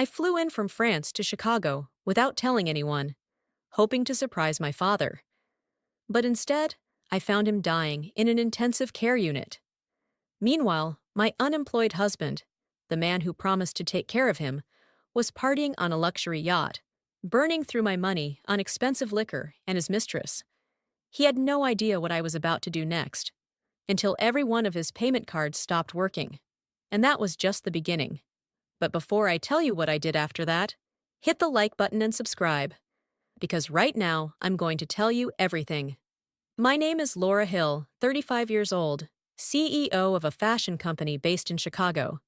I flew in from France to Chicago without telling anyone, hoping to surprise my father. But instead, I found him dying in an intensive care unit. Meanwhile, my unemployed husband, the man who promised to take care of him, was partying on a luxury yacht, burning through my money on expensive liquor and his mistress. He had no idea what I was about to do next, until every one of his payment cards stopped working. And that was just the beginning. But before I tell you what I did after that, hit the like button and subscribe, because right now I'm going to tell you everything. My name is Laura Hill, 35 years old, CEO of a fashion company based in Chicago.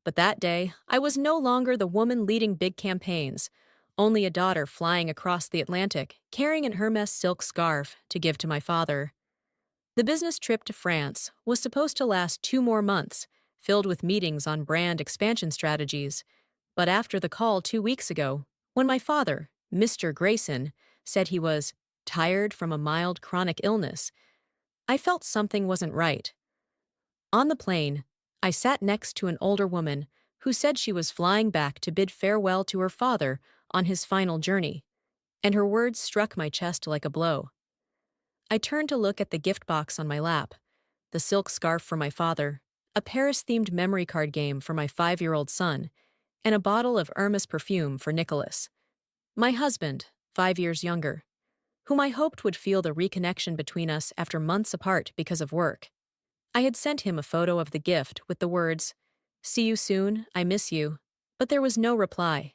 But that day, I was no longer the woman leading big campaigns, only a daughter flying across the Atlantic, carrying an Hermes silk scarf to give to my father. The business trip to France was supposed to last 2 more months, filled with meetings on brand expansion strategies. But after the call 2 weeks ago, when my father, Mr. Grayson, said he was tired from a mild chronic illness, I felt something wasn't right. On the plane, I sat next to an older woman who said she was flying back to bid farewell to her father on his final journey, and her words struck my chest like a blow. I turned to look at the gift box on my lap, the silk scarf for my father, a Paris-themed memory card game for my 5-year-old son, and a bottle of Hermes perfume for Nicholas, my husband, 5 years younger, whom I hoped would feel the reconnection between us after months apart because of work. I had sent him a photo of the gift with the words, "See you soon, I miss you," but there was no reply.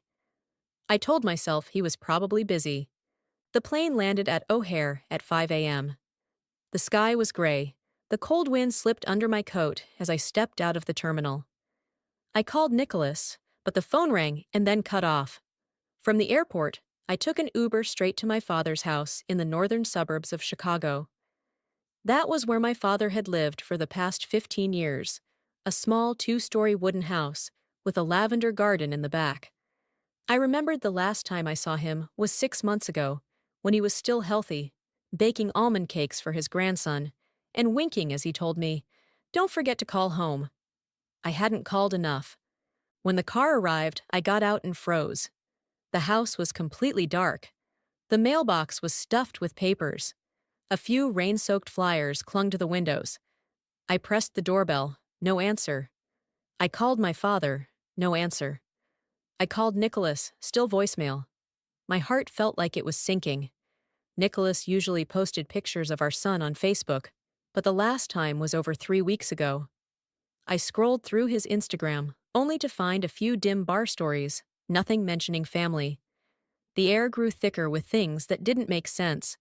I told myself he was probably busy. The plane landed at O'Hare at 5 a.m. The sky was gray. The cold wind slipped under my coat as I stepped out of the terminal. I called Nicholas, but the phone rang and then cut off. From the airport, I took an Uber straight to my father's house in the northern suburbs of Chicago. That was where my father had lived for the past 15 years, a small 2-story wooden house with a lavender garden in the back. I remembered the last time I saw him was 6 months ago, when he was still healthy, baking almond cakes for his grandson, and winking as he told me, "Don't forget to call home." I hadn't called enough. When the car arrived, I got out and froze. The house was completely dark. The mailbox was stuffed with papers. A few rain-soaked flyers clung to the windows. I pressed the doorbell, no answer. I called my father, no answer. I called Nicholas, still voicemail. My heart felt like it was sinking. Nicholas usually posted pictures of our son on Facebook, but the last time was over 3 weeks ago. I scrolled through his Instagram, only to find a few dim bar stories, nothing mentioning family. The air grew thicker with things that didn't make sense.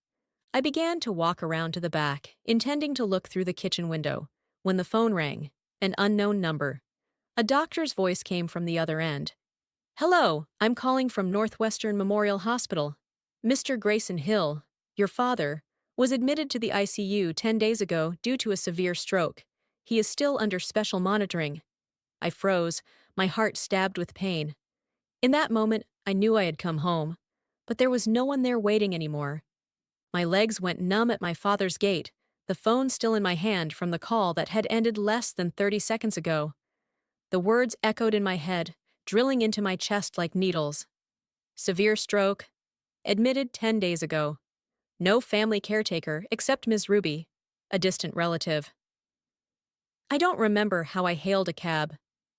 I began to walk around to the back, intending to look through the kitchen window, when the phone rang, an unknown number. A doctor's voice came from the other end. "Hello, I'm calling from Northwestern Memorial Hospital. Mr. Grayson Hill, your father, was admitted to the ICU 10 days ago due to a severe stroke. He is still under special monitoring." I froze, my heart stabbed with pain. In that moment, I knew I had come home, but there was no one there waiting anymore. My legs went numb at my father's gate, the phone still in my hand from the call that had ended less than 30 seconds ago. The words echoed in my head, drilling into my chest like needles. Severe stroke. Admitted 10 days ago. No family caretaker except Ms. Ruby, a distant relative. I don't remember how I hailed a cab,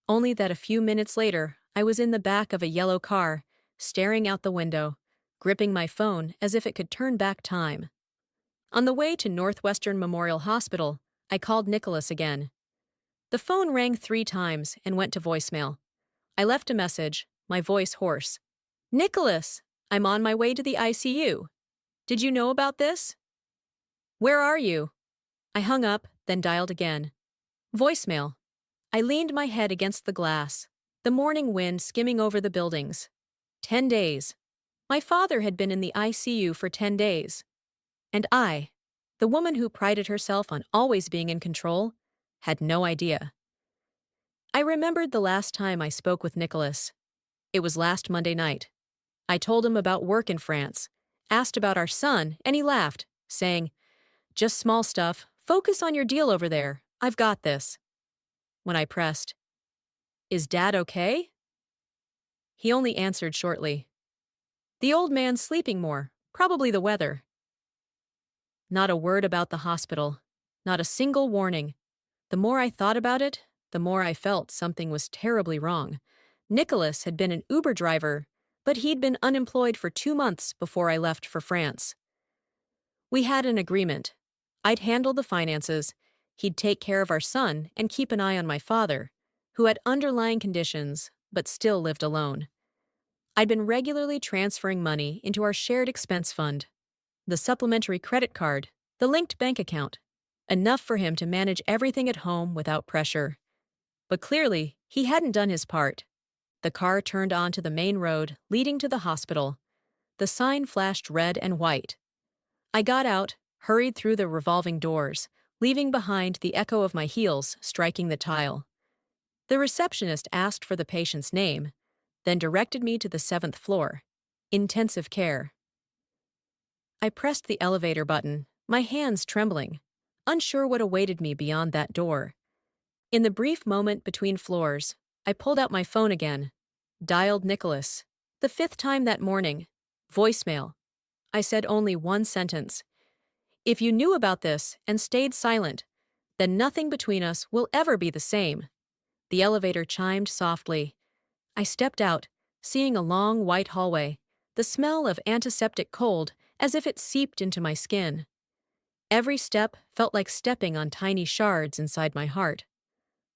only that a few minutes later I was in the back of a yellow car, staring out the window, gripping my phone as if it could turn back time. On the way to Northwestern Memorial Hospital, I called Nicholas again. The phone rang 3 times and went to voicemail. I left a message, my voice hoarse. "Nicholas, I'm on my way to the ICU. Did you know about this? Where are you?" I hung up, then dialed again. Voicemail. I leaned my head against the glass, the morning wind skimming over the buildings. 10 days. My father had been in the ICU for 10 days. And I, the woman who prided herself on always being in control, had no idea. I remembered the last time I spoke with Nicholas. It was last Monday night. I told him about work in France, asked about our son, and he laughed, saying, "Just small stuff. Focus on your deal over there. I've got this." When I pressed, "Is Dad okay?" He only answered shortly. The old man's sleeping more, probably the weather. Not a word about the hospital. Not a single warning. The more I thought about it, the more I felt something was terribly wrong. Nicholas had been an Uber driver, but he'd been unemployed for 2 months before I left for France. We had an agreement. I'd handle the finances, he'd take care of our son and keep an eye on my father, who had underlying conditions but still lived alone. I'd been regularly transferring money into our shared expense fund, the supplementary credit card, the linked bank account, enough for him to manage everything at home without pressure. But clearly, he hadn't done his part. The car turned onto the main road leading to the hospital. The sign flashed red and white. I got out, hurried through the revolving doors, leaving behind the echo of my heels striking the tile. The receptionist asked for the patient's name, then directed me to the 7th floor. Intensive care. I pressed the elevator button, my hands trembling, unsure what awaited me beyond that door. In the brief moment between floors, I pulled out my phone again, dialed Nicholas. The 5th time that morning. Voicemail. I said only one sentence. If you knew about this and stayed silent, then nothing between us will ever be the same. The elevator chimed softly. I stepped out, seeing a long white hallway, the smell of antiseptic cold as if it seeped into my skin. Every step felt like stepping on tiny shards inside my heart.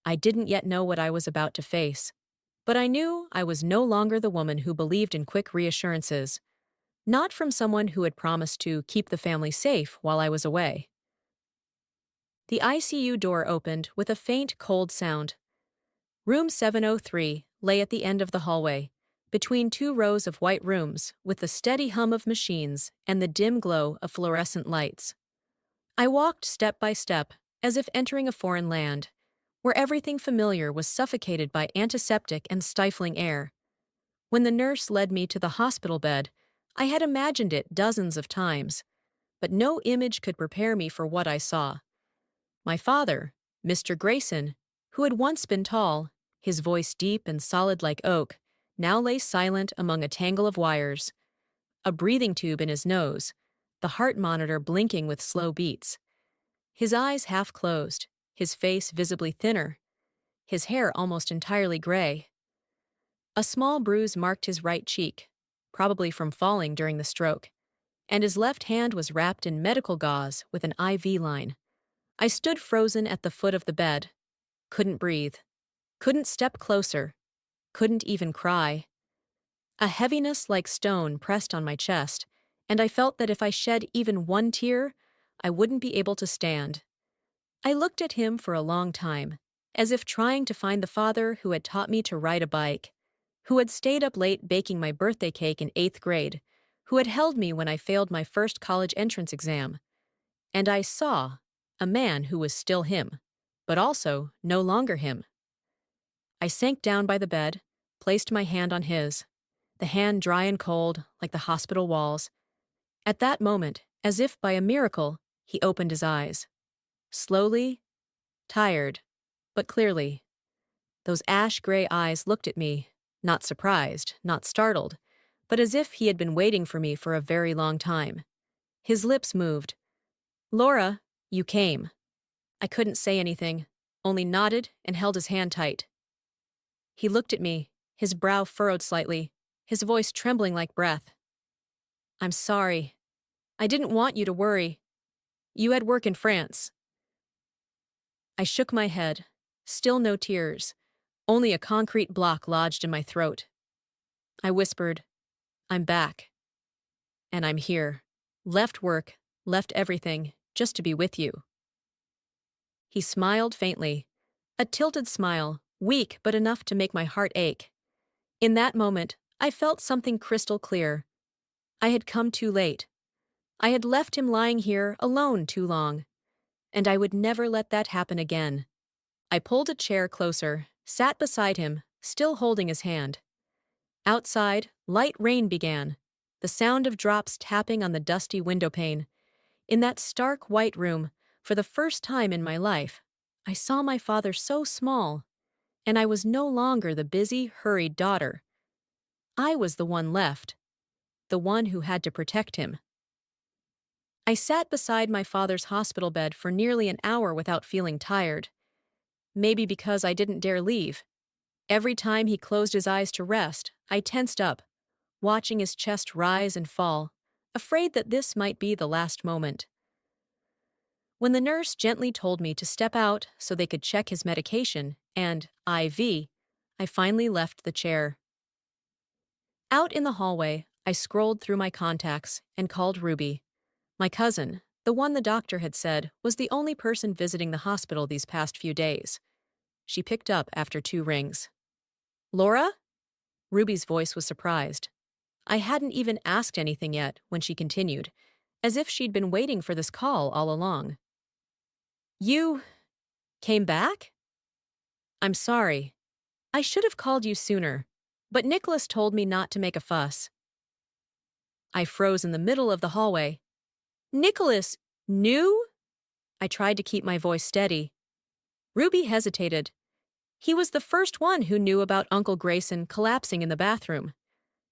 I didn't yet know what I was about to face, but I knew I was no longer the woman who believed in quick reassurances, not from someone who had promised to keep the family safe while I was away. The ICU door opened with a faint, cold sound. Room 703 lay at the end of the hallway, between 2 rows of white rooms with the steady hum of machines and the dim glow of fluorescent lights. I walked step by step, as if entering a foreign land, where everything familiar was suffocated by antiseptic and stifling air. When the nurse led me to the hospital bed, I had imagined it dozens of times, but no image could prepare me for what I saw. My father, Mr. Grayson, who had once been tall, his voice deep and solid like oak, now lay silent among a tangle of wires, a breathing tube in his nose, the heart monitor blinking with slow beats. His eyes half closed, his face visibly thinner, his hair almost entirely gray. A small bruise marked his right cheek, probably from falling during the stroke, and his left hand was wrapped in medical gauze with an IV line. I stood frozen at the foot of the bed, couldn't breathe, couldn't step closer, couldn't even cry. A heaviness like stone pressed on my chest, and I felt that if I shed even one tear, I wouldn't be able to stand. I looked at him for a long time, as if trying to find the father who had taught me to ride a bike, who had stayed up late baking my birthday cake in 8th grade, who had held me when I failed my first college entrance exam. And I saw a man who was still him, but also no longer him. I sank down by the bed, placed my hand on his, the hand dry and cold like the hospital walls. At that moment, as if by a miracle, he opened his eyes. Slowly, tired, but clearly. Those ash-gray eyes looked at me, not surprised, not startled, but as if he had been waiting for me for a very long time. His lips moved. "Laura, you came." I couldn't say anything, only nodded and held his hand tight. He looked at me, his brow furrowed slightly, his voice trembling like breath. "I'm sorry. I didn't want you to worry. You had work in France." I shook my head. Still no tears, only a concrete block lodged in my throat. I whispered, "I'm back. And I'm here. Left work, left everything, just to be with you." He smiled faintly, a tilted smile, weak but enough to make my heart ache. In that moment, I felt something crystal clear. I had come too late. I had left him lying here alone too long, and I would never let that happen again. I pulled a chair closer, sat beside him, still holding his hand. Outside, light rain began, the sound of drops tapping on the dusty windowpane. In that stark white room, for the first time in my life, I saw my father so small, and I was no longer the busy, hurried daughter. I was the one left, the one who had to protect him. I sat beside my father's hospital bed for nearly an hour without feeling tired. Maybe because I didn't dare leave. Every time he closed his eyes to rest, I tensed up, watching his chest rise and fall, afraid that this might be the last moment. When the nurse gently told me to step out so they could check his medication and IV, I finally left the chair. Out in the hallway, I scrolled through my contacts and called Ruby. My cousin, the one the doctor had said was the only person visiting the hospital these past few days. She picked up after 2 rings. Laura? Ruby's voice was surprised. I hadn't even asked anything yet when she continued, as if she'd been waiting for this call all along. You came back? I'm sorry. I should have called you sooner, but Nicholas told me not to make a fuss. I froze in the middle of the hallway. Nicholas knew? I tried to keep my voice steady. Ruby hesitated. He was the first one who knew about Uncle Grayson collapsing in the bathroom.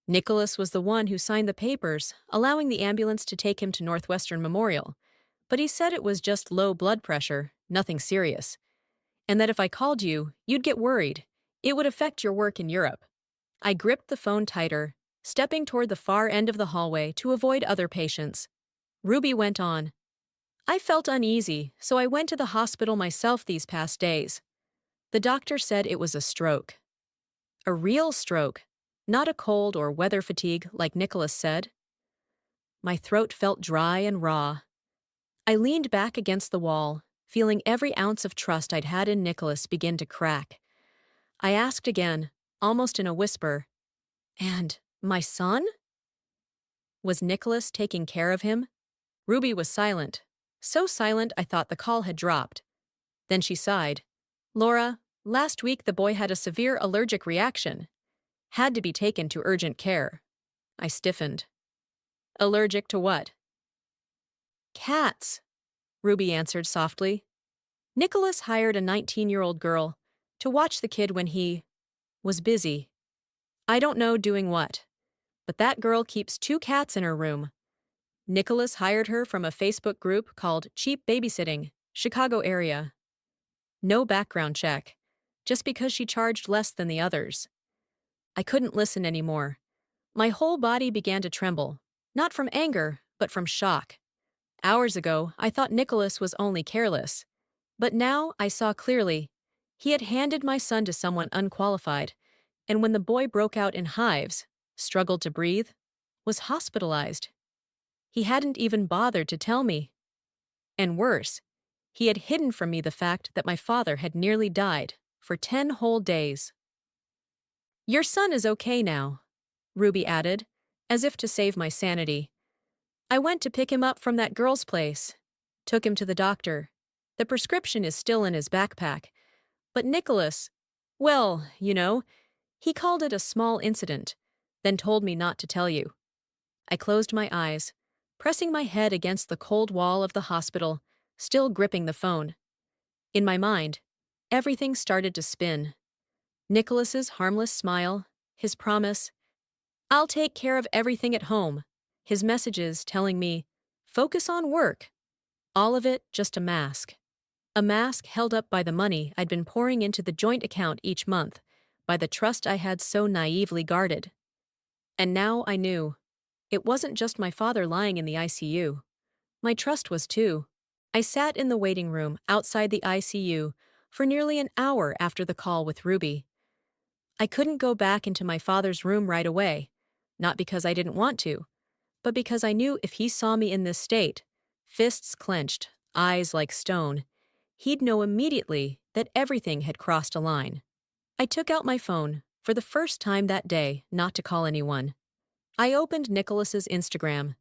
Nicholas was the one who signed the papers, allowing the ambulance to take him to Northwestern Memorial, but he said it was just low blood pressure, nothing serious, and that if I called you, you'd get worried. It would affect your work in Europe. I gripped the phone tighter, stepping toward the far end of the hallway to avoid other patients. Ruby went on. I felt uneasy, so I went to the hospital myself these past days. The doctor said it was a stroke. A real stroke, not a cold or weather fatigue like Nicholas said. My throat felt dry and raw. I leaned back against the wall, feeling every ounce of trust I'd had in Nicholas begin to crack. I asked again, almost in a whisper, "And my son?" Was Nicholas taking care of him? Ruby was silent. So silent I thought the call had dropped. Then she sighed. Laura, last week the boy had a severe allergic reaction. Had to be taken to urgent care. I stiffened. Allergic to what? Cats, Ruby answered softly. Nicholas hired a 19-year-old girl to watch the kid when he was busy. I don't know doing what, but that girl keeps 2 cats in her room. Nicholas hired her from a Facebook group called Cheap Babysitting, Chicago area. No background check, just because she charged less than the others. I couldn't listen anymore. My whole body began to tremble, not from anger, but from shock. Hours ago, I thought Nicholas was only careless. But now I saw clearly. He had handed my son to someone unqualified, and when the boy broke out in hives, struggled to breathe, was hospitalized. He hadn't even bothered to tell me. And worse, he had hidden from me the fact that my father had nearly died for 10 whole days. Your son is okay now, Ruby added, as if to save my sanity. I went to pick him up from that girl's place. Took him to the doctor. The prescription is still in his backpack. But Nicholas, well, he called it a small incident, then told me not to tell you. I closed my eyes, pressing my head against the cold wall of the hospital, still gripping the phone. In my mind, everything started to spin. Nicholas's harmless smile, his promise, I'll take care of everything at home, his messages telling me, focus on work. All of it just a mask. A mask held up by the money I'd been pouring into the joint account each month, by the trust I had so naively guarded. And now I knew. It wasn't just my father lying in the ICU. My trust was too. I sat in the waiting room outside the ICU for nearly an hour after the call with Ruby. I couldn't go back into my father's room right away, not because I didn't want to, but because I knew if he saw me in this state, fists clenched, eyes like stone, he'd know immediately that everything had crossed a line. I took out my phone, for the first time that day, not to call anyone. I opened Nicholas's Instagram.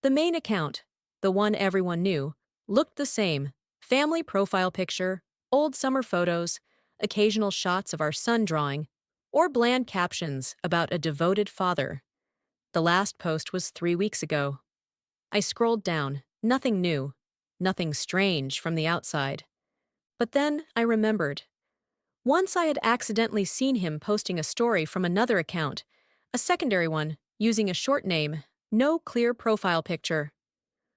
The main account, the one everyone knew, looked the same. Family profile picture, old summer photos, occasional shots of our son drawing, or bland captions about a devoted father. The last post was 3 weeks ago. I scrolled down, nothing new, nothing strange from the outside. But then I remembered. Once I had accidentally seen him posting a story from another account, A secondary one, using a short name, no clear profile picture.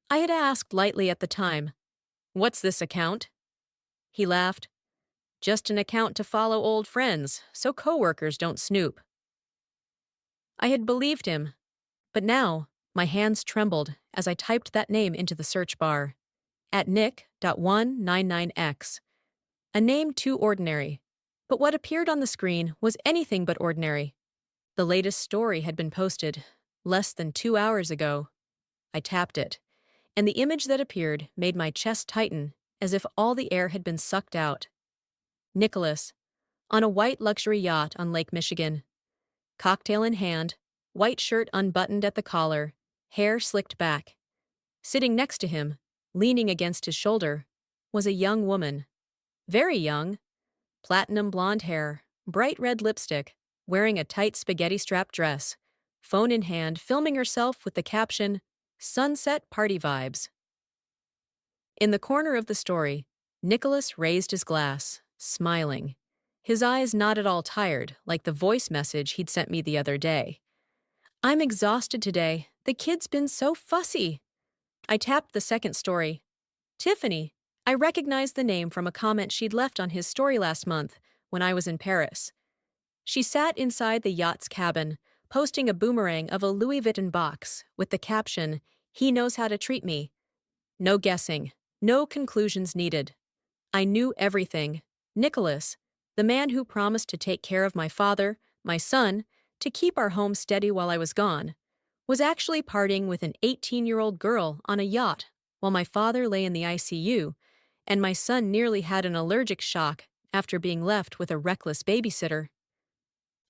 I had asked lightly at the time, "What's this account?" He laughed. "Just an account to follow old friends, so coworkers don't snoop." I had believed him, but now my hands trembled as I typed that name into the search bar. At Nick.199x. A name too ordinary. But what appeared on the screen was anything but ordinary. The latest story had been posted less than 2 hours ago. I tapped it, and the image that appeared made my chest tighten as if all the air had been sucked out. Nicholas, on a white luxury yacht on Lake Michigan. Cocktail in hand, white shirt unbuttoned at the collar, hair slicked back. Sitting next to him, leaning against his shoulder, was a young woman. Very young. Platinum blonde hair, bright red lipstick, wearing a tight spaghetti-strap dress, phone in hand, filming herself with the caption, "Sunset Party Vibes." In the corner of the story, Nicholas raised his glass, smiling. His eyes not at all tired, like the voice message he'd sent me the other day. "I'm exhausted today. The kid's been so fussy." I tapped the second story. Tiffany. I recognized the name from a comment she'd left on his story last month when I was in Paris. She sat inside the yacht's cabin, posting a boomerang of a Louis Vuitton box with the caption, "He knows how to treat me." No guessing, no conclusions needed. I knew everything. Nicholas, the man who promised to take care of my father, my son, to keep our home steady while I was gone, was actually partying with an 18-year-old girl on a yacht while my father lay in the ICU, and my son nearly had an allergic shock after being left with a reckless babysitter.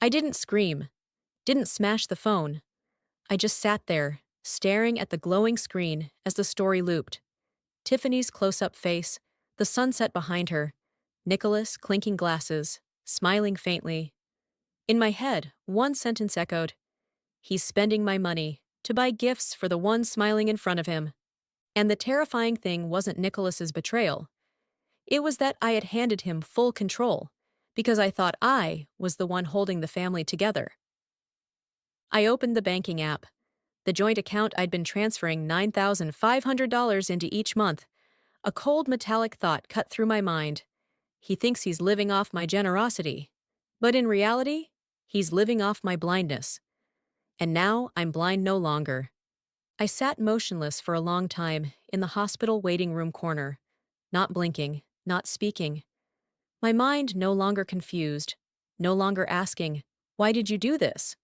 I didn't scream, didn't smash the phone. I just sat there, staring at the glowing screen as the story looped. Tiffany's close-up face, the sunset behind her, Nicholas clinking glasses, smiling faintly. In my head, one sentence echoed, "He's spending my money to buy gifts for the one smiling in front of him." And the terrifying thing wasn't Nicholas's betrayal. It was that I had handed him full control, because I thought I was the one holding the family together. I opened the banking app, the joint account I'd been transferring $9,500 into each month. A cold metallic thought cut through my mind. He thinks he's living off my generosity. But in reality, he's living off my blindness. And now I'm blind no longer. I sat motionless for a long time in the hospital waiting room corner, not blinking, not speaking. My mind no longer confused, no longer asking, "Why did you do this?"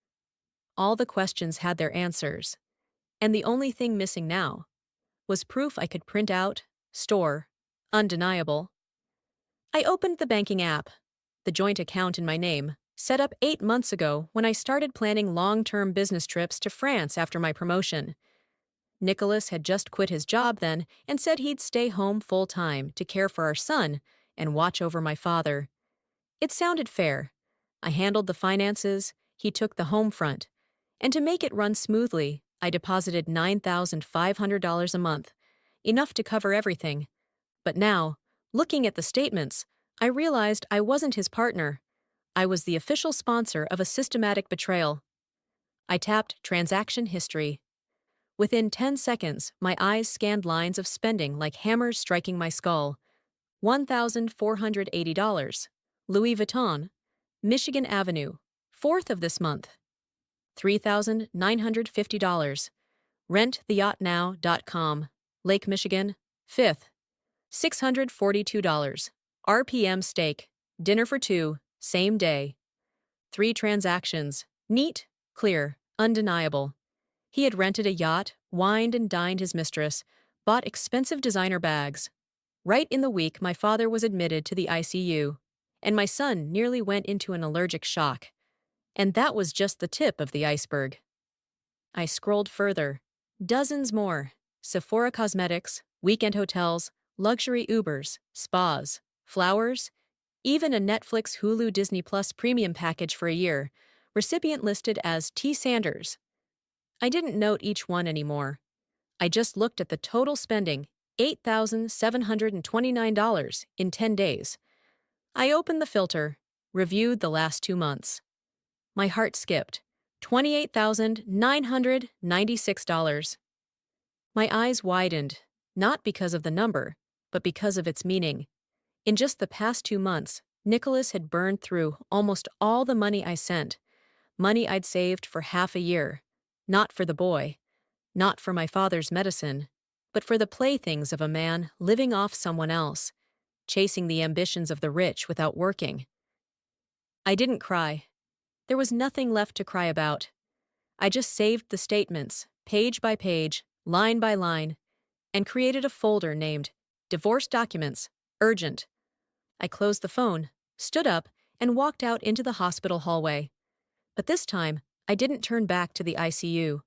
All the questions had their answers, and the only thing missing now was proof I could print out, store, undeniable. I opened the banking app, the joint account in my name, set up 8 months ago when I started planning long-term business trips to France after my promotion. Nicholas had just quit his job then and said he'd stay home full-time to care for our son and watch over my father. It sounded fair. I handled the finances, he took the home front. And to make it run smoothly, I deposited $9,500 a month, enough to cover everything. But now, looking at the statements, I realized I wasn't his partner. I was the official sponsor of a systematic betrayal. I tapped transaction history. Within 10 seconds, my eyes scanned lines of spending like hammers striking my skull. $1,480. Louis Vuitton. Michigan Avenue. 4th of this month. $3,950. RentTheYachtNow.com. Lake Michigan. 5th. $642. RPM steak. Dinner for 2. Same day. 3 transactions. Neat, clear, undeniable. He had rented a yacht, wined and dined his mistress, bought expensive designer bags. Right in the week my father was admitted to the ICU, and my son nearly went into an allergic shock. And that was just the tip of the iceberg. I scrolled further. Dozens more. Sephora Cosmetics, weekend hotels, luxury Ubers, spas, flowers, even a Netflix Hulu Disney Plus premium package for a year, recipient listed as T. Sanders. I didn't note each one anymore. I just looked at the total spending, $8,729 in 10 days. I opened the filter, reviewed the last 2 months. My heart skipped. $28,996. My eyes widened, not because of the number, but because of its meaning. In just the past 2 months, Nicholas had burned through almost all the money I sent, money I'd saved for half a year. Not for the boy, not for my father's medicine, but for the playthings of a man living off someone else, chasing the ambitions of the rich without working. I didn't cry. There was nothing left to cry about. I just saved the statements, page by page, line by line, and created a folder named Divorce Documents, Urgent. I closed the phone, stood up, and walked out into the hospital hallway. But this time, I didn't turn back to the ICU.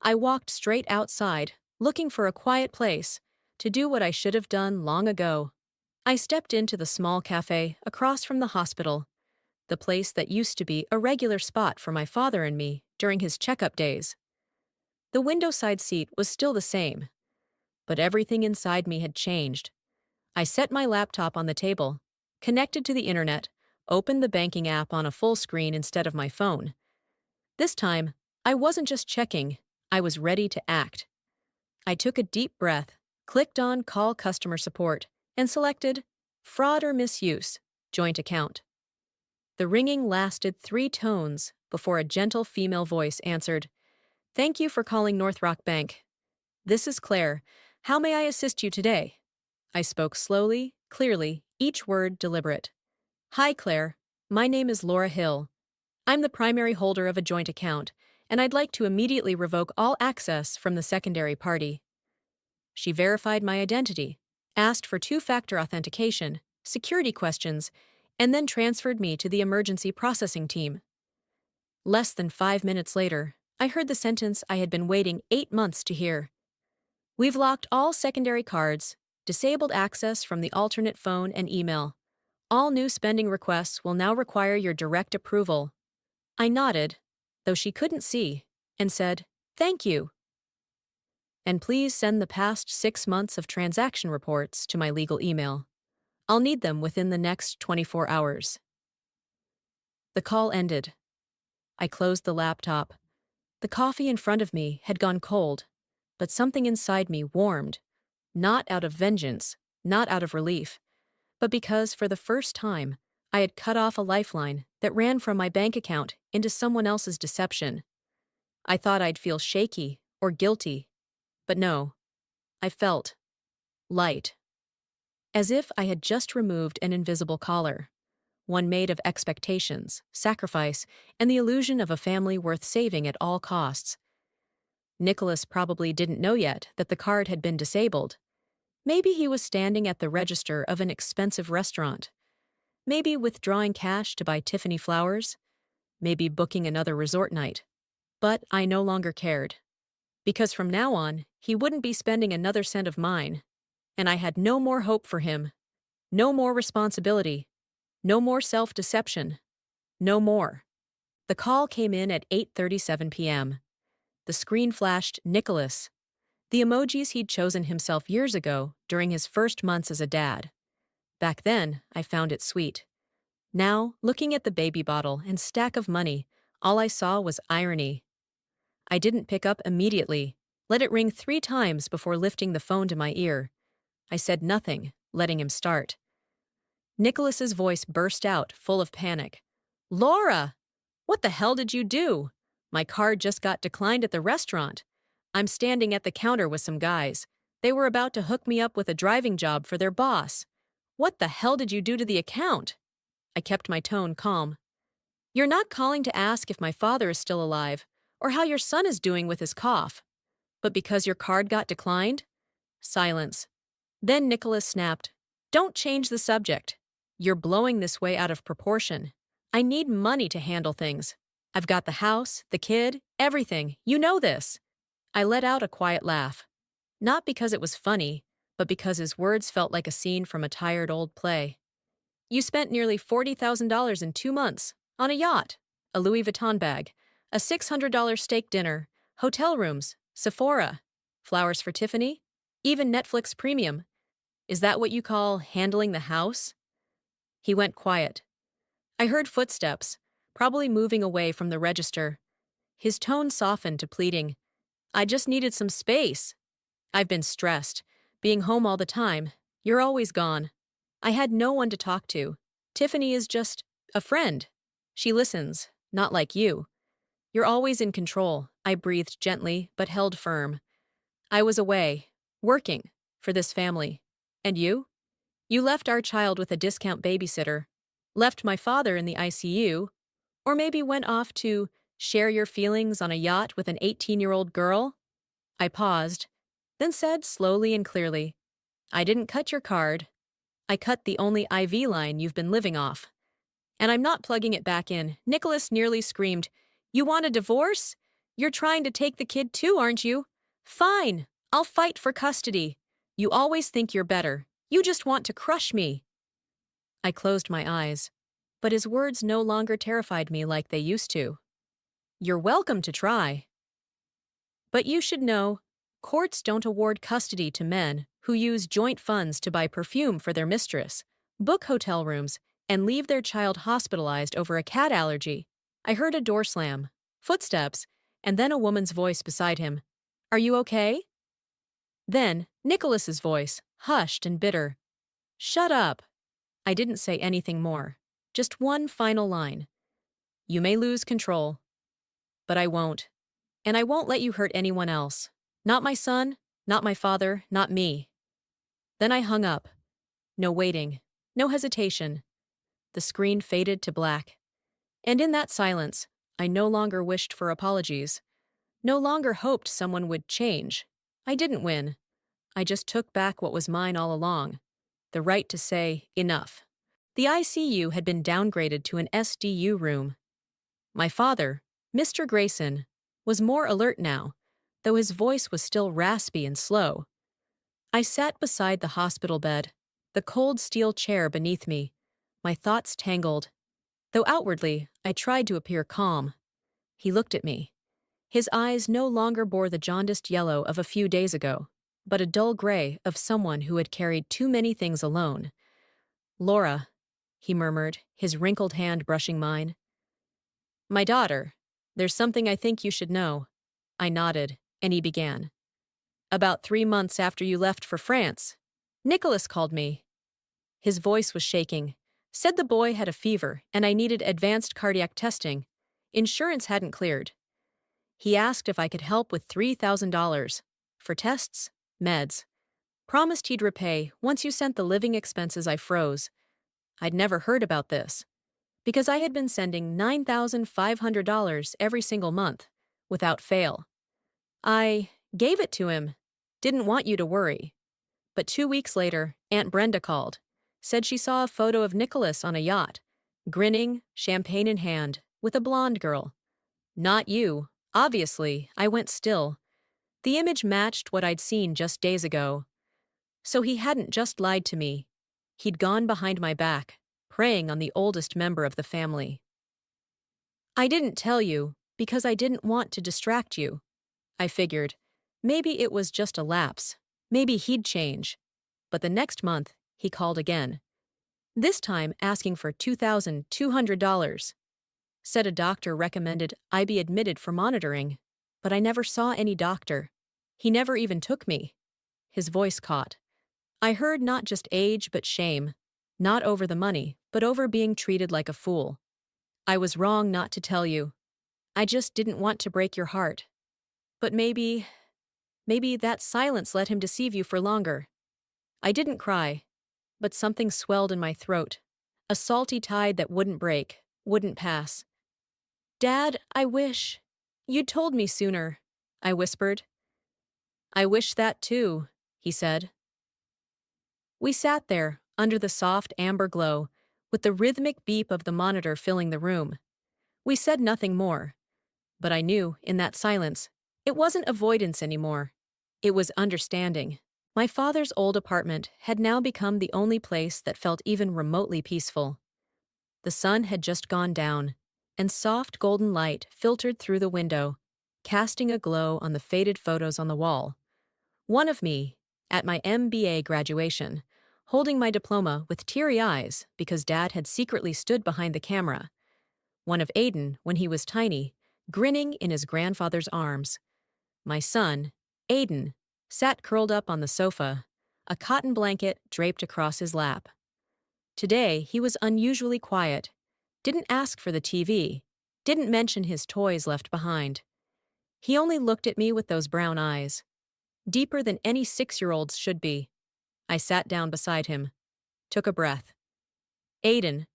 I walked straight outside, looking for a quiet place, to do what I should have done long ago. I stepped into the small cafe across from the hospital, the place that used to be a regular spot for my father and me during his checkup days. The window side seat was still the same, but everything inside me had changed. I set my laptop on the table, connected to the internet, opened the banking app on a full screen instead of my phone. This time, I wasn't just checking, I was ready to act. I took a deep breath, clicked on Call Customer Support, and selected Fraud or Misuse, Joint Account. The ringing lasted 3 tones before a gentle female voice answered, "Thank you for calling North Rock Bank. This is Claire. How may I assist you today?" I spoke slowly, clearly, each word deliberate. "Hi, Claire. My name is Laura Hill. I'm the primary holder of a joint account, and I'd like to immediately revoke all access from the secondary party." She verified my identity, asked for 2-factor authentication, security questions, and then transferred me to the emergency processing team. Less than 5 minutes later, I heard the sentence I had been waiting 8 months to hear. "We've locked all secondary cards, disabled access from the alternate phone and email. All new spending requests will now require your direct approval." I nodded, though she couldn't see, and said, "Thank you. And please send the past 6 months of transaction reports to my legal email. I'll need them within the next 24 hours. The call ended. I closed the laptop. The coffee in front of me had gone cold, but something inside me warmed, not out of vengeance, not out of relief, but because for the first time, I had cut off a lifeline that ran from my bank account into someone else's deception. I thought I'd feel shaky or guilty, but no, I felt light. As if I had just removed an invisible collar, one made of expectations, sacrifice, and the illusion of a family worth saving at all costs. Nicholas probably didn't know yet that the card had been disabled. Maybe he was standing at the register of an expensive restaurant. Maybe withdrawing cash to buy Tiffany flowers. Maybe booking another resort night. But I no longer cared. Because from now on, he wouldn't be spending another cent of mine. And I had no more hope for him. No more responsibility. No more self-deception. No more. The call came in at 8:37 p.m. The screen flashed Nicholas, the emojis he'd chosen himself years ago during his first months as a dad. Back then, I found it sweet. Now, looking at the baby bottle and stack of money, all I saw was irony. I didn't pick up immediately, let it ring 3 times before lifting the phone to my ear. I said nothing, letting him start. Nicholas's voice burst out, full of panic. "Laura! What the hell did you do? My card just got declined at the restaurant. I'm standing at the counter with some guys. They were about to hook me up with a driving job for their boss. What the hell did you do to the account?" I kept my tone calm. "You're not calling to ask if my father is still alive, or how your son is doing with his cough. But because your card got declined?" Silence. Then Nicholas snapped, "Don't change the subject. You're blowing this way out of proportion. I need money to handle things. I've got the house, the kid, everything. You know this." I let out a quiet laugh. Not because it was funny, but because his words felt like a scene from a tired old play. "You spent nearly $40,000 in 2 months, on a yacht, a Louis Vuitton bag, a $600 steak dinner, hotel rooms, Sephora, flowers for Tiffany, even Netflix Premium. Is that what you call handling the house?" He went quiet. I heard footsteps, probably moving away from the register. His tone softened to pleading. I just needed some space. I've been stressed. Being home all the time. You're always gone. I had no one to talk to. Tiffany is just a friend. She listens, not like you. You're always in control, I breathed gently but held firm. I was away, working, for this family. And you? You left our child with a discount babysitter, left my father in the ICU, or maybe went off to share your feelings on a yacht with an 18-year-old girl? I paused, then said slowly and clearly, I didn't cut your card. I cut the only IV line you've been living off. And I'm not plugging it back in. Nicholas nearly screamed, You want a divorce? You're trying to take the kid too, aren't you? Fine, I'll fight for custody. You always think you're better. You just want to crush me. I closed my eyes, but his words no longer terrified me like they used to. You're welcome to try. But you should know, courts don't award custody to men who use joint funds to buy perfume for their mistress, book hotel rooms, and leave their child hospitalized over a cat allergy. I heard a door slam, footsteps, and then a woman's voice beside him. Are you okay? Then, Nicholas's voice, hushed and bitter. Shut up. I didn't say anything more. Just one final line. You may lose control, but I won't. And I won't let you hurt anyone else. Not my son, not my father, not me. Then I hung up. No waiting, no hesitation. The screen faded to black. And in that silence, I no longer wished for apologies. No longer hoped someone would change. I didn't win. I just took back what was mine all along. The right to say, enough. The ICU had been downgraded to an SDU room. My father, Mr. Grayson, was more alert now, though his voice was still raspy and slow. I sat beside the hospital bed, the cold steel chair beneath me, my thoughts tangled. Though outwardly, I tried to appear calm. He looked at me. His eyes no longer bore the jaundiced yellow of a few days ago, but a dull gray of someone who had carried too many things alone. Laura, he murmured, his wrinkled hand brushing mine. My daughter, there's something I think you should know. I nodded, and he began. About 3 months after you left for France, Nicholas called me. His voice was shaking. Said the boy had a fever and I needed advanced cardiac testing. Insurance hadn't cleared. He asked if I could help with $3,000 for tests, meds. Promised he'd repay once you sent the living expenses I froze. I'd never heard about this, because I had been sending $9,500 every single month, without fail. I gave it to him. Didn't want you to worry. But 2 weeks later, Aunt Brenda called. Said she saw a photo of Nicholas on a yacht, grinning, champagne in hand, with a blonde girl. Not you. Obviously, I went still. The image matched what I'd seen just days ago. So he hadn't just lied to me. He'd gone behind my back, preying on the oldest member of the family. I didn't tell you, because I didn't want to distract you. I figured, maybe it was just a lapse. Maybe he'd change. But the next month, he called again. This time asking for $2,200. Said a doctor recommended I be admitted for monitoring, but I never saw any doctor. He never even took me. His voice caught. I heard not just age but shame, not over the money, but over being treated like a fool. I was wrong not to tell you. I just didn't want to break your heart. But maybe that silence let him deceive you for longer. I didn't cry, but something swelled in my throat, a salty tide that wouldn't break, wouldn't pass. Dad, I wish you'd told me sooner, I whispered. I wish that too, he said. We sat there, under the soft amber glow, with the rhythmic beep of the monitor filling the room. We said nothing more, but I knew, in that silence, it wasn't avoidance anymore. It was understanding. My father's old apartment had now become the only place that felt even remotely peaceful. The sun had just gone down, and soft golden light filtered through the window, casting a glow on the faded photos on the wall. One of me, at my MBA graduation, holding my diploma with teary eyes because Dad had secretly stood behind the camera. One of Aiden when he was tiny, grinning in his grandfather's arms. My son, Aiden, sat curled up on the sofa, a cotton blanket draped across his lap. Today, he was unusually quiet, didn't ask for the TV, didn't mention his toys left behind. He only looked at me with those brown eyes, deeper than any 6-year-old's should be. I sat down beside him, took a breath. Aiden,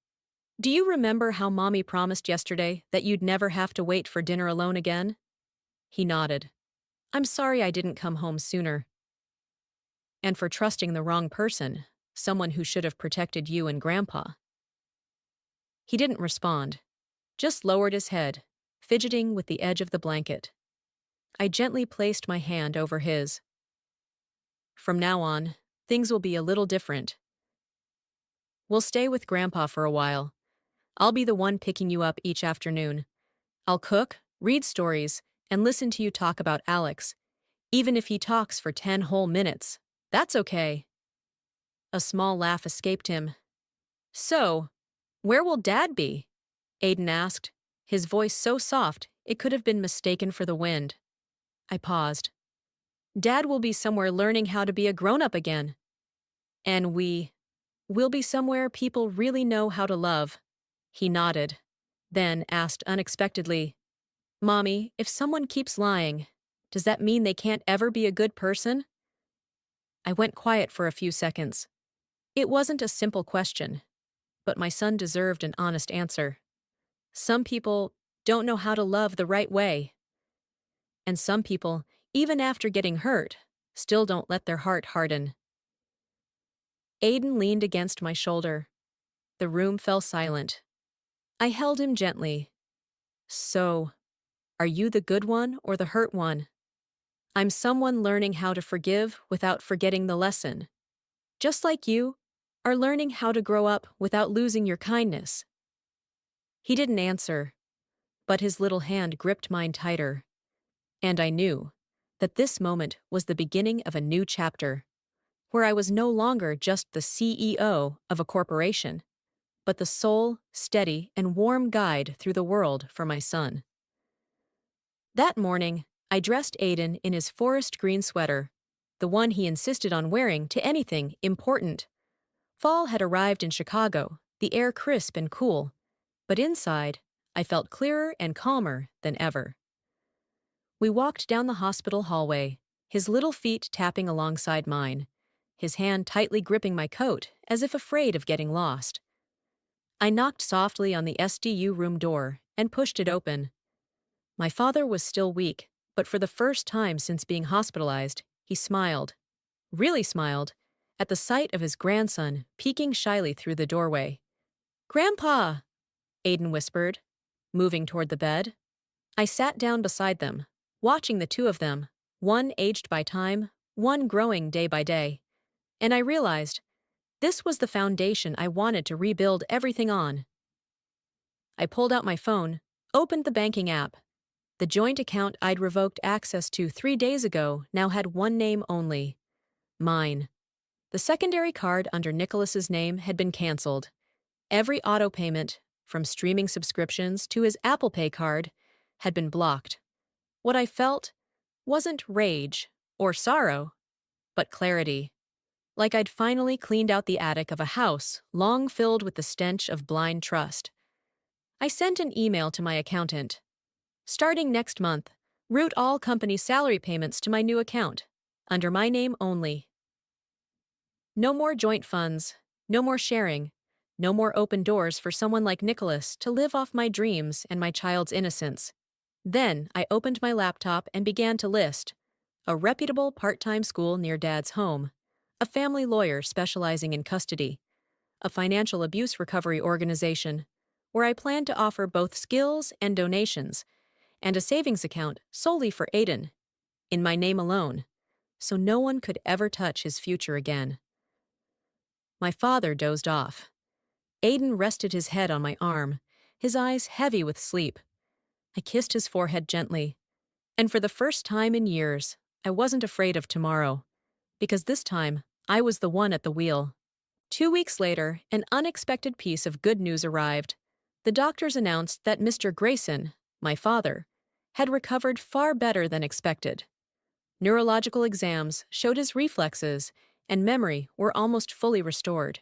do you remember how Mommy promised yesterday that you'd never have to wait for dinner alone again? He nodded. I'm sorry I didn't come home sooner. And for trusting the wrong person, someone who should have protected you and Grandpa. He didn't respond, just lowered his head, fidgeting with the edge of the blanket. I gently placed my hand over his. From now on, things will be a little different. We'll stay with Grandpa for a while. I'll be the one picking you up each afternoon. I'll cook, read stories, and listen to you talk about Alex, even if he talks for 10 whole minutes. That's okay. A small laugh escaped him. So, where will Dad be? Aiden asked, his voice so soft it could have been mistaken for the wind. I paused. Dad will be somewhere learning how to be a grown-up again. And we'll be somewhere people really know how to love. He nodded, then asked unexpectedly, Mommy, if someone keeps lying, does that mean they can't ever be a good person? I went quiet for a few seconds. It wasn't a simple question, but my son deserved an honest answer. Some people don't know how to love the right way. And some people, even after getting hurt, still don't let their heart harden. Aiden leaned against my shoulder. The room fell silent. I held him gently. So, are you the good one or the hurt one? I'm someone learning how to forgive without forgetting the lesson. Just like you are learning how to grow up without losing your kindness. He didn't answer, but his little hand gripped mine tighter. And I knew that this moment was the beginning of a new chapter, where I was no longer just the CEO of a corporation, but the sole, steady, and warm guide through the world for my son. That morning, I dressed Aiden in his forest green sweater, the one he insisted on wearing to anything important. Fall had arrived in Chicago, the air crisp and cool, but inside, I felt clearer and calmer than ever. We walked down the hospital hallway, his little feet tapping alongside mine, his hand tightly gripping my coat as if afraid of getting lost. I knocked softly on the SDU room door and pushed it open. My father was still weak, but for the first time since being hospitalized, he smiled, really smiled, at the sight of his grandson peeking shyly through the doorway. Grandpa, Aiden whispered, moving toward the bed. I sat down beside them, watching the two of them, one aged by time, one growing day by day. And I realized this was the foundation I wanted to rebuild everything on. I pulled out my phone, opened the banking app. The joint account I'd revoked access to 3 days ago now had one name only. Mine. The secondary card under Nicholas's name had been canceled. Every auto payment, from streaming subscriptions to his Apple Pay card, had been blocked. What I felt wasn't rage or sorrow, but clarity. Like I'd finally cleaned out the attic of a house long filled with the stench of blind trust. I sent an email to my accountant. Starting next month, route all company salary payments to my new account, under my name only. No more joint funds, no more sharing, no more open doors for someone like Nicholas to live off my dreams and my child's innocence. Then I opened my laptop and began to list a reputable part-time school near Dad's home, a family lawyer specializing in custody, a financial abuse recovery organization, where I plan to offer both skills and donations, and a savings account solely for Aiden, in my name alone, so no one could ever touch his future again. My father dozed off. Aiden rested his head on my arm, his eyes heavy with sleep. I kissed his forehead gently, and for the first time in years, I wasn't afraid of tomorrow, because this time, I was the one at the wheel. 2 weeks later, an unexpected piece of good news arrived. The doctors announced that Mr. Grayson, my father, had recovered far better than expected. Neurological exams showed his reflexes and memory were almost fully restored.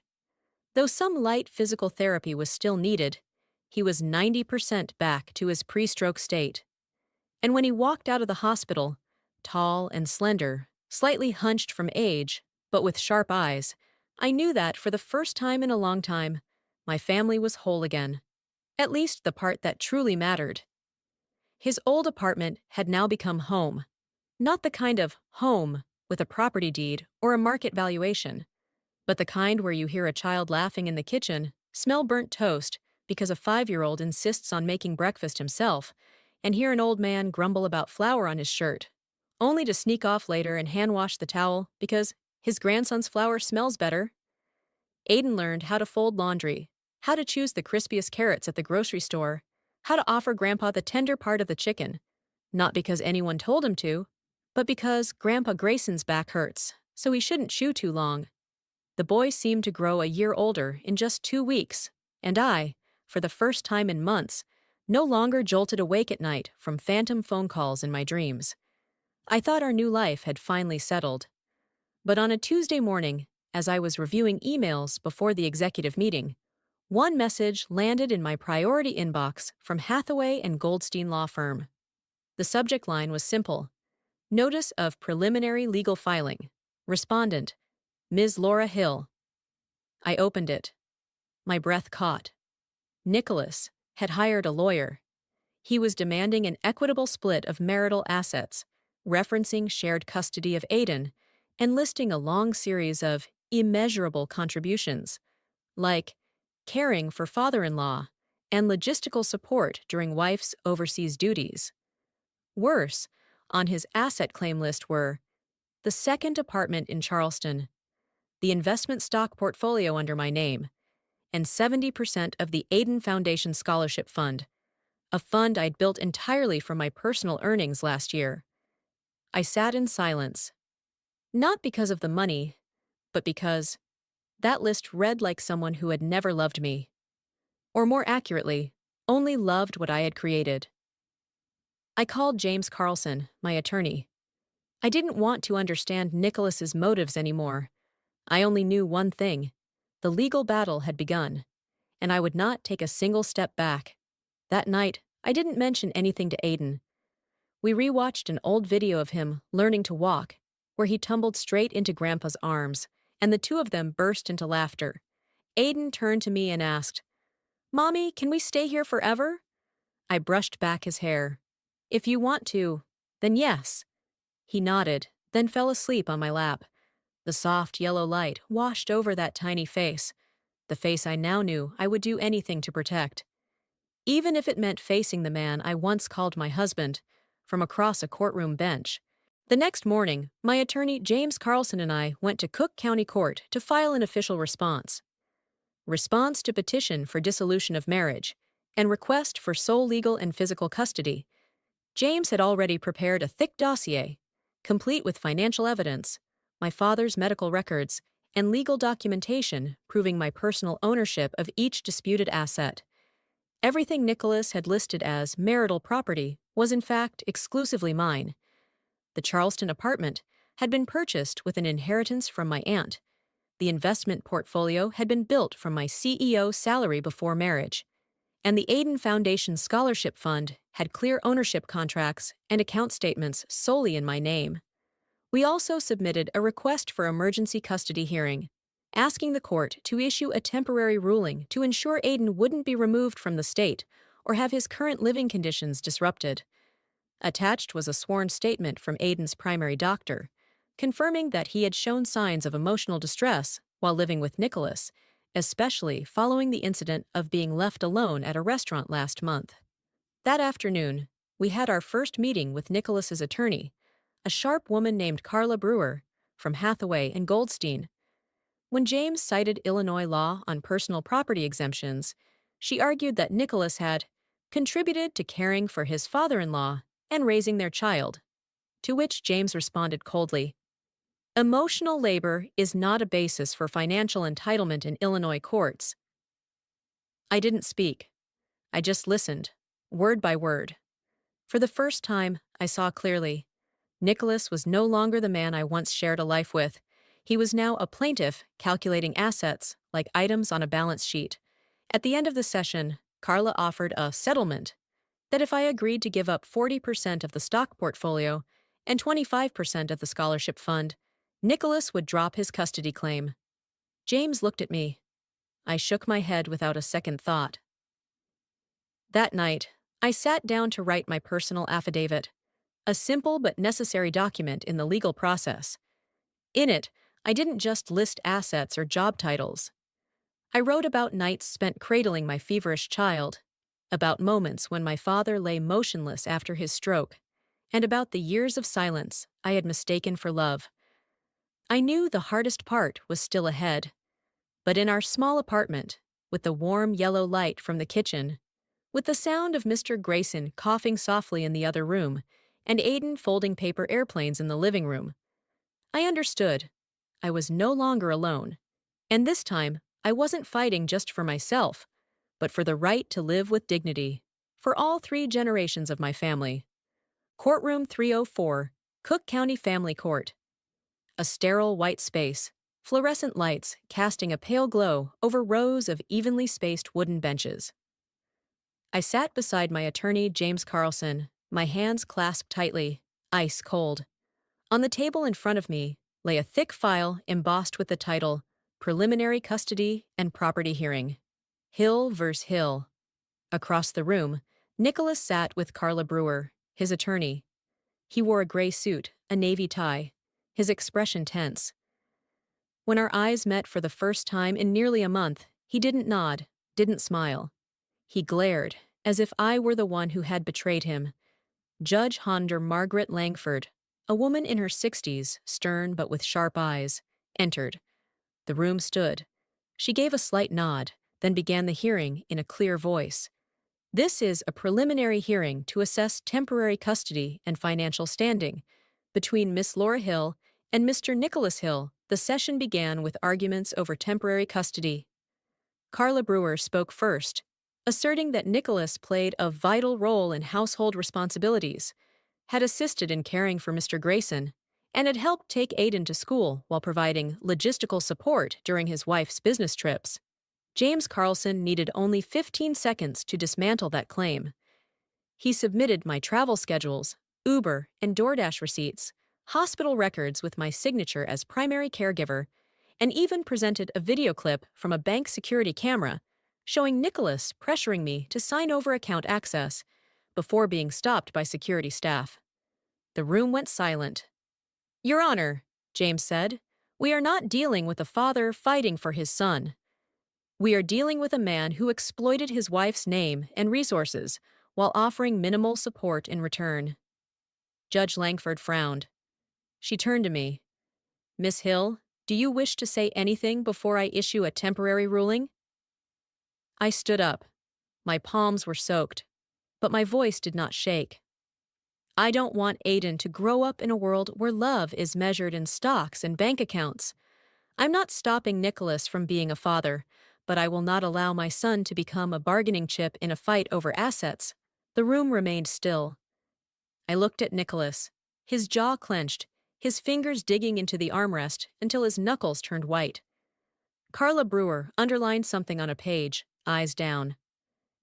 Though some light physical therapy was still needed, he was 90% back to his pre-stroke state. And when he walked out of the hospital, tall and slender, slightly hunched from age, but with sharp eyes, I knew that, for the first time in a long time, my family was whole again. At least the part that truly mattered. His old apartment had now become home. Not the kind of home with a property deed or a market valuation, but the kind where you hear a child laughing in the kitchen, smell burnt toast because a 5-year-old insists on making breakfast himself, and hear an old man grumble about flour on his shirt, only to sneak off later and hand wash the towel because his grandson's flour smells better. Aiden learned how to fold laundry, how to choose the crispiest carrots at the grocery store, how to offer Grandpa the tender part of the chicken, not because anyone told him to, but because Grandpa Grayson's back hurts, so he shouldn't chew too long. The boy seemed to grow a year older in just 2 weeks, and I, for the first time in months, no longer jolted awake at night from phantom phone calls in my dreams. I thought our new life had finally settled. But on a Tuesday morning, as I was reviewing emails before the executive meeting, one message landed in my priority inbox from Hathaway and Goldstein Law Firm. The subject line was simple: Notice of Preliminary Legal Filing. Respondent, Ms. Laura Hill. I opened it. My breath caught. Nicholas had hired a lawyer. He was demanding an equitable split of marital assets, referencing shared custody of Aiden, and listing a long series of immeasurable contributions, like caring for father-in-law and logistical support during wife's overseas duties. Worse, on his asset claim list were the second apartment in Charleston, the investment stock portfolio under my name, and 70% of the Aiden Foundation Scholarship Fund, a fund I'd built entirely from my personal earnings last year. I sat in silence, not because of the money, but because that list read like someone who had never loved me. Or more accurately, only loved what I had created. I called James Carlson, my attorney. I didn't want to understand Nicholas's motives anymore. I only knew one thing: the legal battle had begun, and I would not take a single step back. That night, I didn't mention anything to Aiden. We rewatched an old video of him learning to walk, where he tumbled straight into Grandpa's arms, and the two of them burst into laughter. Aiden turned to me and asked, "Mommy, can we stay here forever?" I brushed back his hair. "If you want to, then yes." He nodded, then fell asleep on my lap. The soft yellow light washed over that tiny face, the face I now knew I would do anything to protect. Even if it meant facing the man I once called my husband, from across a courtroom bench. The next morning, my attorney James Carlson and I went to Cook County Court to file an official response. Response to petition for dissolution of marriage and request for sole legal and physical custody. James had already prepared a thick dossier, complete with financial evidence, my father's medical records, and legal documentation proving my personal ownership of each disputed asset. Everything Nicholas had listed as marital property was in fact exclusively mine. The Charleston apartment had been purchased with an inheritance from my aunt. The investment portfolio had been built from my CEO salary before marriage. And the Aiden Foundation Scholarship Fund had clear ownership contracts and account statements solely in my name. We also submitted a request for emergency custody hearing, asking the court to issue a temporary ruling to ensure Aiden wouldn't be removed from the state or have his current living conditions disrupted. Attached was a sworn statement from Aiden's primary doctor, confirming that he had shown signs of emotional distress while living with Nicholas, especially following the incident of being left alone at a restaurant last month. That afternoon, we had our first meeting with Nicholas's attorney, a sharp woman named Carla Brewer, from Hathaway and Goldstein. When James cited Illinois law on personal property exemptions, she argued that Nicholas had contributed to caring for his father-in-law and raising their child, to which James responded coldly, "Emotional labor is not a basis for financial entitlement in Illinois courts." I didn't speak. I just listened, word by word. For the first time, I saw clearly. Nicholas was no longer the man I once shared a life with. He was now a plaintiff calculating assets like items on a balance sheet. At the end of the session, Carla offered a settlement that if I agreed to give up 40% of the stock portfolio and 25% of the scholarship fund, Nicholas would drop his custody claim. James looked at me. I shook my head without a second thought. That night, I sat down to write my personal affidavit, a simple but necessary document in the legal process. In it, I didn't just list assets or job titles. I wrote about nights spent cradling my feverish child, about moments when my father lay motionless after his stroke, and about the years of silence I had mistaken for love. I knew the hardest part was still ahead, but in our small apartment, with the warm yellow light from the kitchen, with the sound of Mr. Grayson coughing softly in the other room, and Aiden folding paper airplanes in the living room, I understood. I was no longer alone, and this time I wasn't fighting just for myself, but for the right to live with dignity, for all 3 generations of my family. Courtroom 304, Cook County Family Court. A sterile white space, fluorescent lights casting a pale glow over rows of evenly spaced wooden benches. I sat beside my attorney, James Carlson, my hands clasped tightly, ice cold. On the table in front of me lay a thick file embossed with the title, Preliminary Custody and Property Hearing. Hill vs. Hill. Across the room, Nicholas sat with Carla Brewer, his attorney. He wore a gray suit, a navy tie, his expression tense. When our eyes met for the first time in nearly a month, he didn't nod, didn't smile. He glared, as if I were the one who had betrayed him. Judge Honder Margaret Langford, a woman in her 60s, stern but with sharp eyes, entered. The room stood. She gave a slight nod, then began the hearing in a clear voice. This is a preliminary hearing to assess temporary custody and financial standing. Between Miss Laura Hill and Mr. Nicholas Hill, the session began with arguments over temporary custody. Carla Brewer spoke first, asserting that Nicholas played a vital role in household responsibilities, had assisted in caring for Mr. Grayson, and had helped take Aiden to school while providing logistical support during his wife's business trips. James Carlson needed only 15 seconds to dismantle that claim. He submitted my travel schedules, Uber and DoorDash receipts, hospital records with my signature as primary caregiver, and even presented a video clip from a bank security camera showing Nicholas pressuring me to sign over account access before being stopped by security staff. The room went silent. Your Honor, James said, we are not dealing with a father fighting for his son. We are dealing with a man who exploited his wife's name and resources while offering minimal support in return. Judge Langford frowned. She turned to me. Miss Hill, do you wish to say anything before I issue a temporary ruling? I stood up. My palms were soaked, but my voice did not shake. I don't want Aiden to grow up in a world where love is measured in stocks and bank accounts. I'm not stopping Nicholas from being a father, but I will not allow my son to become a bargaining chip in a fight over assets. The room remained still. I looked at Nicholas, his jaw clenched, his fingers digging into the armrest until his knuckles turned white. Carla Brewer underlined something on a page, eyes down.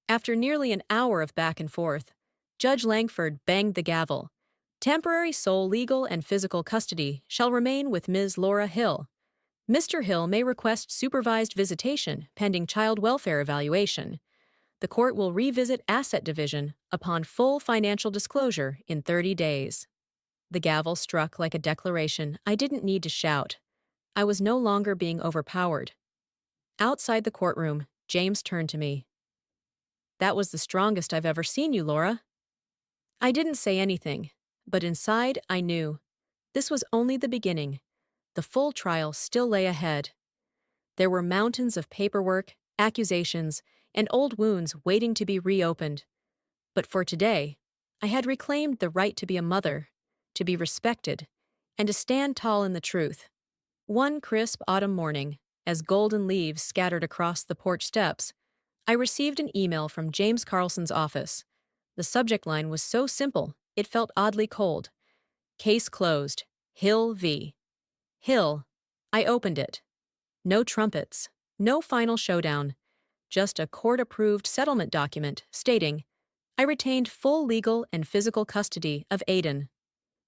After nearly an hour of back and forth, Judge Langford banged the gavel. Temporary sole legal and physical custody shall remain with Ms. Laura Hill. Mr. Hill may request supervised visitation pending child welfare evaluation. The court will revisit asset division upon full financial disclosure in 30 days. The gavel struck like a declaration I didn't need to shout. I was no longer being overpowered. Outside the courtroom, James turned to me. That was the strongest I've ever seen you, Laura. I didn't say anything, but inside I knew. This was only the beginning. The full trial still lay ahead. There were mountains of paperwork, accusations, and old wounds waiting to be reopened. But for today, I had reclaimed the right to be a mother, to be respected, and to stand tall in the truth. One crisp autumn morning, as golden leaves scattered across the porch steps, I received an email from James Carlson's office. The subject line was so simple, it felt oddly cold. Case closed. Hill v. Hill. I opened it. No trumpets. No final showdown. Just a court-approved settlement document stating, I retained full legal and physical custody of Aiden.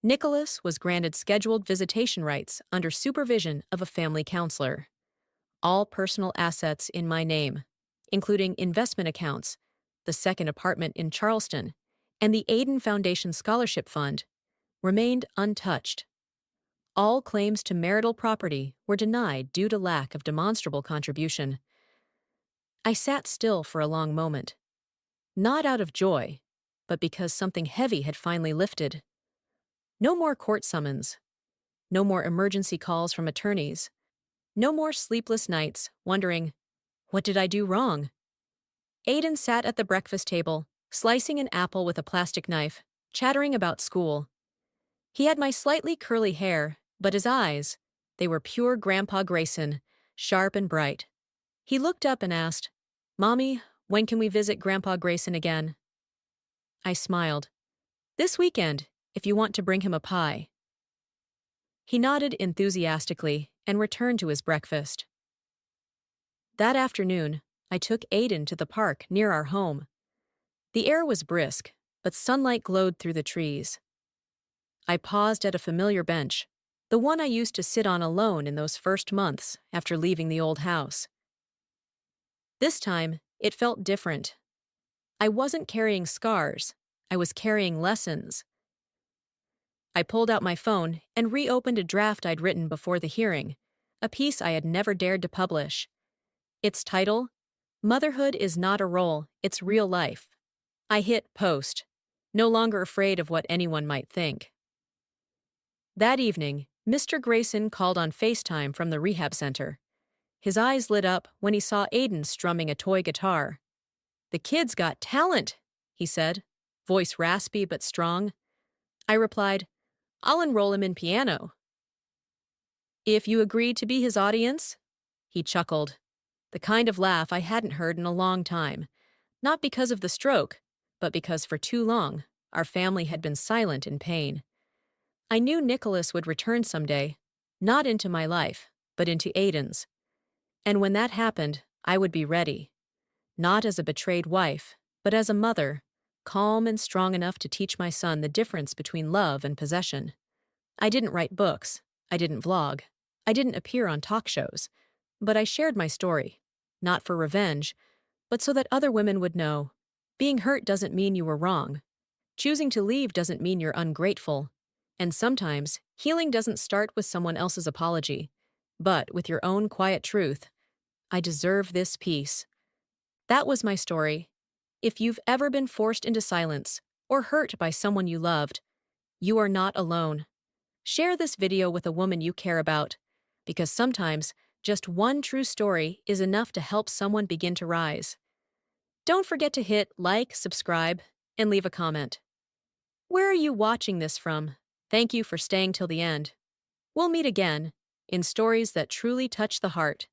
Nicholas was granted scheduled visitation rights under supervision of a family counselor. All personal assets in my name, including investment accounts, the second apartment in Charleston, and the Aiden Foundation Scholarship Fund, remained untouched. All claims to marital property were denied due to lack of demonstrable contribution. I sat still for a long moment, not out of joy, but because something heavy had finally lifted. No more court summons, no more emergency calls from attorneys, no more sleepless nights wondering, what did I do wrong? Aiden sat at the breakfast table, slicing an apple with a plastic knife, chattering about school. He had my slightly curly hair, but his eyes, they were pure Grandpa Grayson, sharp and bright. He looked up and asked, Mommy, when can we visit Grandpa Grayson again? I smiled. This weekend, if you want to bring him a pie. He nodded enthusiastically and returned to his breakfast. That afternoon, I took Aiden to the park near our home. The air was brisk, but sunlight glowed through the trees. I paused at a familiar bench, the one I used to sit on alone in those first months after leaving the old house. This time, it felt different. I wasn't carrying scars, I was carrying lessons. I pulled out my phone and reopened a draft I'd written before the hearing, a piece I had never dared to publish. Its title, Motherhood is Not a Role, It's Real Life. I hit post, no longer afraid of what anyone might think. That evening, Mr. Grayson called on FaceTime from the rehab center. His eyes lit up when he saw Aiden strumming a toy guitar. The kid's got talent, he said, voice raspy but strong. I replied, I'll enroll him in piano. If you agree to be his audience? He chuckled, the kind of laugh I hadn't heard in a long time, not because of the stroke, but because for too long our family had been silent in pain. I knew Nicholas would return someday, not into my life, but into Aiden's. And when that happened, I would be ready. Not as a betrayed wife, but as a mother, calm and strong enough to teach my son the difference between love and possession. I didn't write books, I didn't vlog, I didn't appear on talk shows, but I shared my story, not for revenge, but so that other women would know. Being hurt doesn't mean you were wrong. Choosing to leave doesn't mean you're ungrateful. And sometimes, healing doesn't start with someone else's apology, but with your own quiet truth. I deserve this peace. That was my story. If you've ever been forced into silence or hurt by someone you loved, you are not alone. Share this video with a woman you care about, because sometimes just one true story is enough to help someone begin to rise. Don't forget to hit like, subscribe, and leave a comment. Where are you watching this from? Thank you for staying till the end. We'll meet again in stories that truly touch the heart.